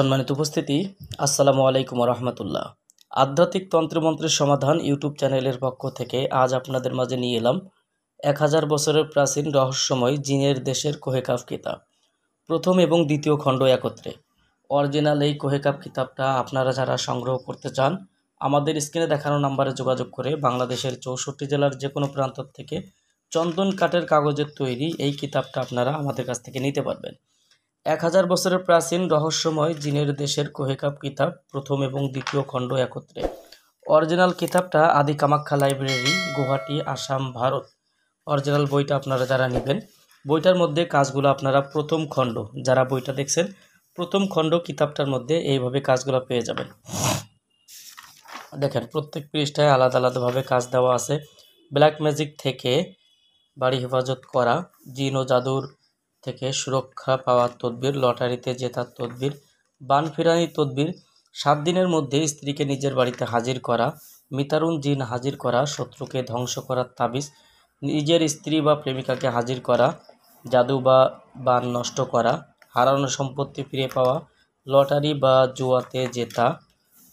সম্মানিত উপস্থিতি, আসসালামু আলাইকুম রহমতুল্লাহ। আধ্যাত্মিক তন্ত্রমন্ত্রের সমাধান ইউটিউব চ্যানেলের পক্ষ থেকে আজ আপনাদের মাঝে নিয়ে এলাম 1000 বছরের প্রাচীন রহস্যময় জিনের দেশের কোহেকাফ কিতাব প্রথম এবং দ্বিতীয় খণ্ড একত্রে। অরিজিনাল এই কোহেকাফ কিতাবটা আপনারা যারা সংগ্রহ করতে চান আমাদের স্ক্রিনে দেখানো নাম্বারে যোগাযোগ করে বাংলাদেশের 64 জেলার যে কোনো প্রান্ত থেকে চন্দন কাঠের কাগজের তৈরি এই কিতাবটা আপনারা আমাদের কাছ থেকে নিতে পারবেন। 1000 বছরের প্রাচীন রহস্যময় জিনের দেশের কোহেকাফ কিতাব প্রথম এবং দ্বিতীয় খণ্ড একত্রে। অরিজিনাল কিতাবটা আদি কামাখ্যা লাইব্রেরি, গুয়াহাটি, আসাম, ভারত। অরিজিনাল বইটা আপনারা যারা নেবেন, বইটার মধ্যে কাজগুলো আপনারা প্রথম খণ্ড, যারা বইটা দেখছেন প্রথম খণ্ড কিতাবটার মধ্যে এইভাবে কাজগুলো পেয়ে যাবেন। দেখেন প্রত্যেক পৃষ্ঠায় আলাদা আলাদাভাবে কাজ দেওয়া আছে। ব্ল্যাক ম্যাজিক থেকে বাড়ি হেফাজত করা, জিন ও জাদুর থেকে সুরক্ষা পাওয়ার তদবির, লটারিতে জেতার তদবির, বান ফিরানি তদবির, 7 দিনের মধ্যে স্ত্রীকে নিজের বাড়িতে হাজির করা, মিতারুন জিন হাজির করা, শত্রুকে ধ্বংস করার তাবিজ, নিজের স্ত্রী বা প্রেমিকাকে হাজির করা, জাদু বা বান নষ্ট করা, হারানো সম্পত্তি ফিরে পাওয়া, লটারি বা জুয়াতে জেতা,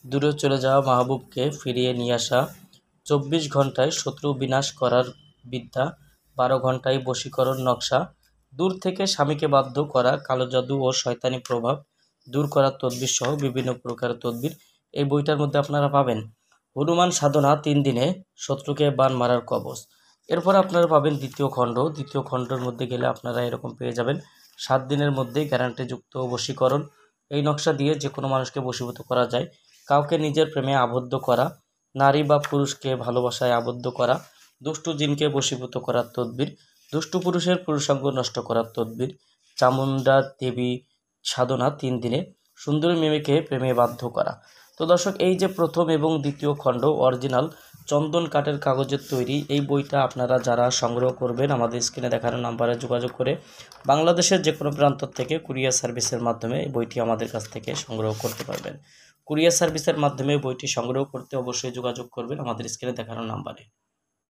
দূরে চলে যাওয়া মাহবুবকে ফিরিয়ে নিয়ে আসা, 24 ঘন্টায় শত্রু বিনাশ করার বিদ্যা, 12 ঘন্টায় বশীকরণ নকশা, দূর থেকে স্বামীকে বাধ্য করা, কালো জাদু ও শয়তানি প্রভাব দূর করার তদবির সহ বিভিন্ন প্রকারের তদবির এই বইটার মধ্যে আপনারা পাবেন। হনুমান সাধনা 3 দিনে শত্রুকে বান মারার কবচ। এরপর আপনারা পাবেন দ্বিতীয় খণ্ড। দ্বিতীয় খণ্ডের মধ্যে গেলে আপনারা এরকম পেয়ে যাবেন 7 দিনের মধ্যে গ্যারান্টিযুক্ত বশীকরণ। এই নকশা দিয়ে যে কোনো মানুষকে বশীভূত করা যায়। কাউকে নিজের প্রেমে আবদ্ধ করা, নারী বা পুরুষকে ভালোবাসায় আবদ্ধ করা, দুষ্টু জিনকে বশীভূত করার তদবির, দুষ্টু পুরুষের পুরুষাঙ্গ নষ্ট করার তদবির, চামুণ্ডা দেবী সাধনা 3 দিনে, সুন্দরী মেয়েকে প্রেমে বাধ্য করা। তো দর্শক, এই যে প্রথম এবং দ্বিতীয় খণ্ড অরিজিনাল চন্দন কাঠের কাগজের তৈরি এই বইটা আপনারা যারা সংগ্রহ করবেন আমাদের স্ক্রিনে দেখানো নাম্বারে যোগাযোগ করে বাংলাদেশের যে কোনো প্রান্ত থেকে কুরিয়ার সার্ভিসের মাধ্যমে এই বইটি আমাদের কাছ থেকে সংগ্রহ করতে পারবেন। কুরিয়ার সার্ভিসের মাধ্যমে বইটি সংগ্রহ করতে অবশ্যই যোগাযোগ করবেন আমাদের স্ক্রিনে দেখানো নাম্বারে।